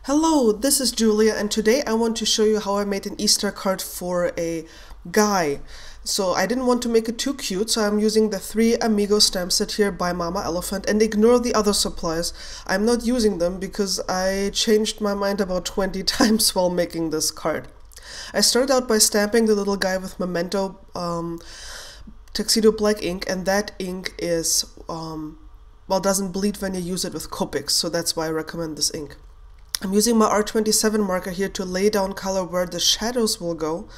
Hello, this is Julia, and today I want to show you how I made an Easter card for a guy. So I didn't want to make it too cute, so I'm using the 3 Amigo stamp set here by Mama Elephant, and ignore the other supplies. I'm not using them because I changed my mind about 20 times while making this card. I started out by stamping the little guy with Memento Tuxedo Black ink, and that ink is, doesn't bleed when you use it with Copics, so that's why I recommend this ink. I'm using my R27 marker here to lay down color where the shadows will go,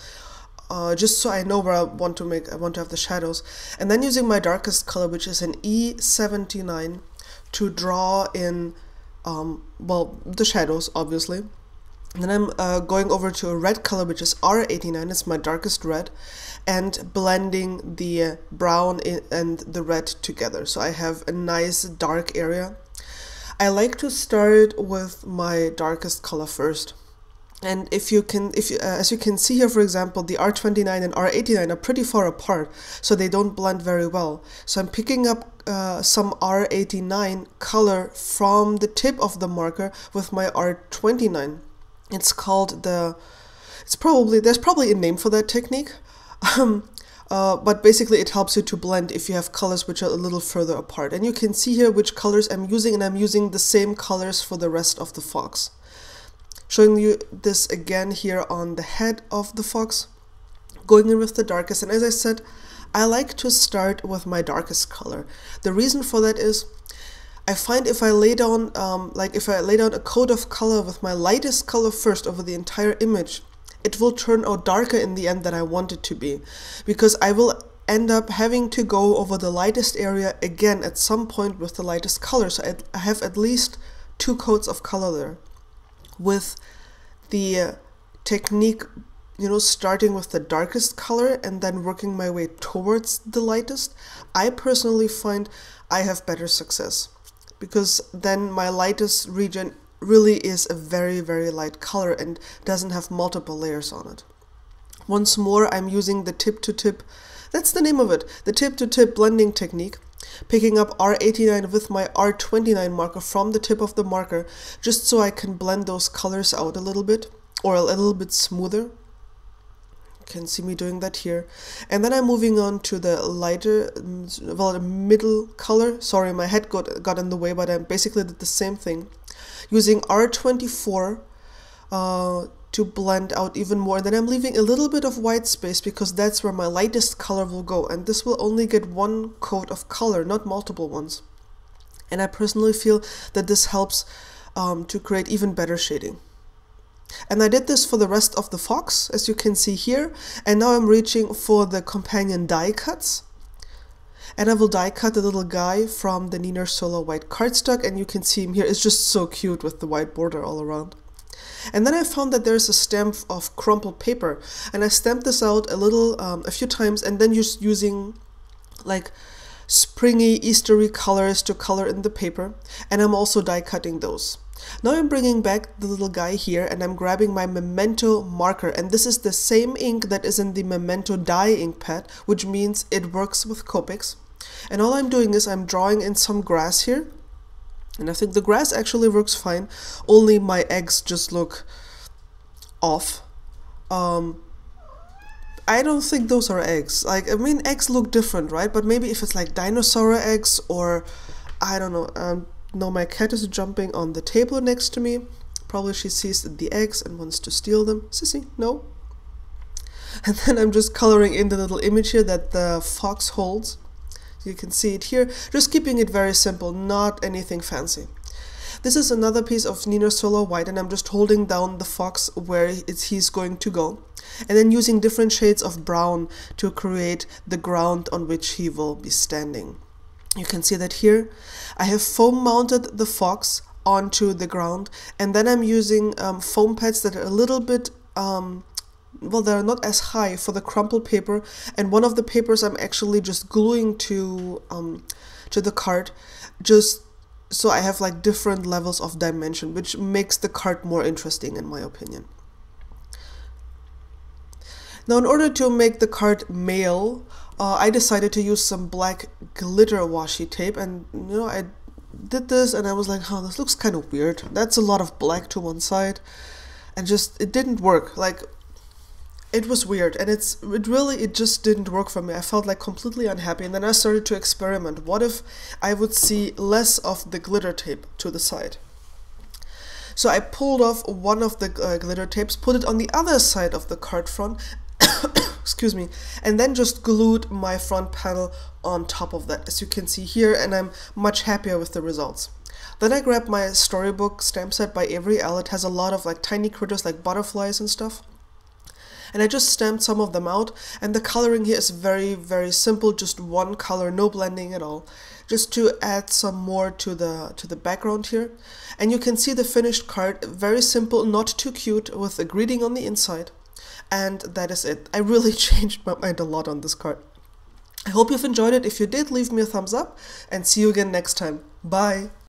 just so I know where I want to have the shadows. And then using my darkest color, which is an E79, to draw in, the shadows, obviously. And then I'm going over to a red color, which is R89, it's my darkest red, and blending the brown and the red together. So I have a nice dark area. I like to start with my darkest color first. And as you can see here, for example, the R29 and R89 are pretty far apart, so they don't blend very well. So I'm picking up some R89 color from the tip of the marker with my R29. It's called there's probably a name for that technique. But basically it helps you to blend if you have colors which are a little further apart. And you can see here which colors I'm using, and I'm using the same colors for the rest of the fox. Showing you this again here on the head of the fox, going in with the darkest. And as I said, I like to start with my darkest color. The reason for that is I find if I lay down a coat of color with my lightest color first over the entire image, it will turn out darker in the end than I want it to be, because I will end up having to go over the lightest area again at some point with the lightest color. So I have at least 2 coats of color there. With the technique, starting with the darkest color and then working my way towards the lightest, I personally find I have better success, because then my lightest region really is a very, very light color and doesn't have multiple layers on it. Once more, I'm using the tip-to-tip, that's the name of it, the tip-to-tip blending technique, picking up R89 with my R29 marker from the tip of the marker, just so I can blend those colors out a little bit, or a little bit smoother. You can see me doing that here. And then I'm moving on to the lighter, the middle color. Sorry, my head got in the way, but I basically did the same thing. Using R24 to blend out even more. Then I'm leaving a little bit of white space because that's where my lightest color will go. And this will only get 1 coat of color, not multiple ones. And I personally feel that this helps to create even better shading. And I did this for the rest of the fox, as you can see here. And now I'm reaching for the companion die cuts. And I will die cut the little guy from the Nina Solo white cardstock, and you can see him here. It's just so cute with the white border all around. And then I found that there's a stamp of crumpled paper, and I stamped this out a few times, and then just using like springy, Eastery colors to color in the paper, and I'm also die cutting those. Now I'm bringing back the little guy here, and I'm grabbing my Memento marker, and this is the same ink that is in the Memento dye ink pad, which means it works with Copics. And all I'm doing is I'm drawing in some grass here, and I think the grass actually works fine, only my eggs just look off. I don't think those are eggs. Eggs look different, right? But maybe if it's like dinosaur eggs, or I don't know. No, my cat is jumping on the table next to me. Probably she sees the eggs and wants to steal them. Sissy, no. And then I'm just coloring in the little image here that the fox holds. You can see it here, just keeping it very simple, not anything fancy. This is another piece of Nina Solo white, and I'm just holding down the fox where he's going to go, and then using different shades of brown to create the ground on which he will be standing. You can see that here I have foam mounted the fox onto the ground, and then I'm using foam pads that are a little bit they're not as high for the crumpled paper, and one of the papers I'm actually just gluing to the card, just so I have like different levels of dimension, which makes the card more interesting in my opinion. Now, in order to make the card male, I decided to use some black glitter washi tape, and I did this and I was like, oh, this looks kind of weird. That's a lot of black to one side, and just it didn't work. Like, it was weird, and it just didn't work for me. I felt like completely unhappy, and then I started to experiment. What if I would see less of the glitter tape to the side? So I pulled off one of the glitter tapes, put it on the other side of the card front, excuse me, and then just glued my front panel on top of that, as you can see here, and I'm much happier with the results. Then I grabbed my storybook stamp set by Avery Elle. It has a lot of like tiny critters like butterflies and stuff. And I just stamped some of them out, and the coloring here is very, very simple, just one color, no blending at all, just to add some more to the background here. And you can see the finished card, very simple, not too cute, with a greeting on the inside. And that is it. I really changed my mind a lot on this card. I hope you've enjoyed it. If you did, leave me a thumbs up, and see you again next time. Bye!